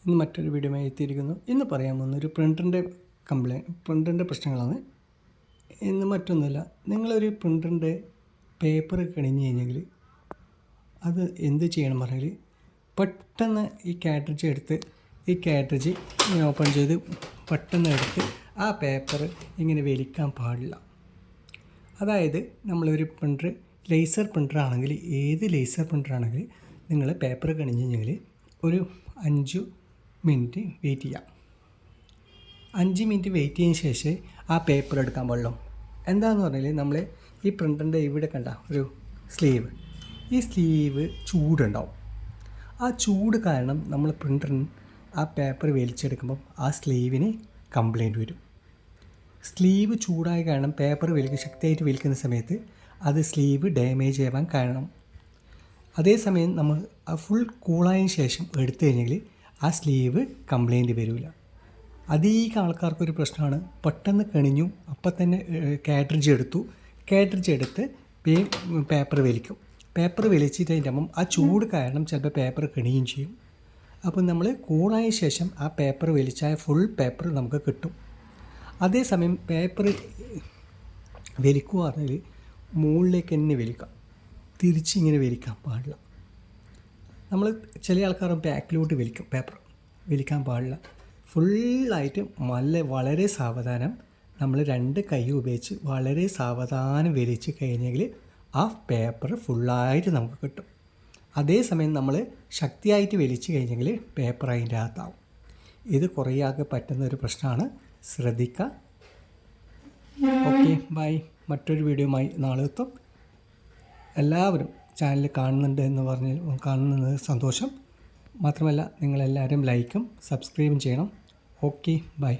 ഇന്ന് മറ്റൊരു വീഡിയോയുമായി എത്തിയിരിക്കുന്നു. ഇന്ന് പറയാൻ പോകുന്ന ഒരു പ്രിൻ്ററിൻ്റെ പ്രശ്നങ്ങളാണ്. ഇന്ന് മറ്റൊന്നുമില്ല, നിങ്ങളൊരു പ്രിൻ്ററിൻ്റെ പേപ്പർ കഴിഞ്ഞ് കഴിഞ്ഞെങ്കിൽ അത് എന്ത് ചെയ്യണം പറഞ്ഞാൽ, പെട്ടെന്ന് ഈ കാട്രിഡ്ജ് ഓപ്പൺ ചെയ്ത് പെട്ടെന്ന് എടുത്ത് ആ പേപ്പർ ഇങ്ങനെ വലിക്കാൻ പാടില്ല. അതായത് നമ്മളൊരു ലേസർ പ്രിൻ്റർ ആണെങ്കിൽ, ഏത് ലേസർ പ്രിൻ്റർ ആണെങ്കിൽ നിങ്ങൾ പേപ്പർ കഴിഞ്ഞ് കഴിഞ്ഞെങ്കിൽ ഒരു 5 മിനിറ്റ് വെയിറ്റ് ചെയ്യാം. 5 മിനിറ്റ് വെയിറ്റ് ചെയ്തതിന് ശേഷം ആ പേപ്പർ എടുക്കാൻ പാടുള്ളൂ. എന്താണെന്ന് പറഞ്ഞാൽ, നമ്മൾ ഈ പ്രിൻ്ററിൻ്റെ ഇവിടെ കണ്ട ഒരു സ്ലീവ്, ഈ സ്ലീവ് ചൂടുണ്ടാവും. ആ ചൂട് കാരണം നമ്മൾ പ്രിൻ്ററിന് ആ പേപ്പർ വലിച്ചെടുക്കുമ്പം ആ സ്ലീവിന് കംപ്ലൈൻറ്റ് വരും. സ്ലീവ് ചൂടായ കാരണം പേപ്പർ ശക്തിയായിട്ട് വലിക്കുന്ന സമയത്ത് അത് സ്ലീവ് ഡാമേജ് ആവാൻ കാരണം. അതേസമയം നമ്മൾ ആ ഫുൾ കൂളായതിന് ശേഷം എടുത്തു കഴിഞ്ഞെങ്കിൽ ആ സ്ലീവ് കംപ്ലൈൻറ്റ് വരില്ല. അധികം ആൾക്കാർക്കൊരു പ്രശ്നമാണ്, പെട്ടെന്ന് കണിഞ്ഞു അപ്പം തന്നെ കാട്രിഡ്ജ് എടുത്ത് പേപ്പർ വലിക്കും. പേപ്പർ വലിച്ചിട്ട് അതിൻ്റെ ആ ചൂട് കാരണം ചിലപ്പോൾ പേപ്പർ കണിയും ചെയ്യും. അപ്പോൾ നമ്മൾ കൂളായ ശേഷം ആ പേപ്പർ വലിച്ചാൽ ഫുൾ പേപ്പർ നമുക്ക് കിട്ടും. അതേസമയം പേപ്പർ വലിക്കുക പറഞ്ഞാൽ മുകളിലേക്ക് തന്നെ വലിക്കാം, തിരിച്ചിങ്ങനെ വലിക്കാൻ പാടില്ല. നമ്മൾ ചില ആൾക്കാർ ബാക്കിലോട്ട് വലിക്കും, പേപ്പർ വലിക്കാൻ പാടില്ല. ഫുള്ളായിട്ട് വളരെ സാവധാനം നമ്മൾ 2 കൈ ഉപയോഗിച്ച് വളരെ സാവധാനം വലിച്ച് കഴിഞ്ഞെങ്കിൽ ആ പേപ്പർ ഫുള്ളായിട്ട് നമുക്ക് കിട്ടും. അതേസമയം നമ്മൾ ശക്തിയായിട്ട് വലിച്ച് കഴിഞ്ഞെങ്കിൽ പേപ്പർ അതിൻ്റെ അകത്താവും. ഇത് കുറേ ആകെ പറ്റുന്ന ഒരു പ്രശ്നമാണ്, ശ്രദ്ധിക്കുക. Okay, bye. മറ്റൊരു വീഡിയോയുമായി നാളെ എത്തും. എല്ലാവരും ചാനൽ കാണുന്നത് സന്തോഷം. മാത്രമല്ല നിങ്ങളെല്ലാവരും ലൈക്കും സബ്സ്ക്രൈബും ചെയ്യണം. Okay, by.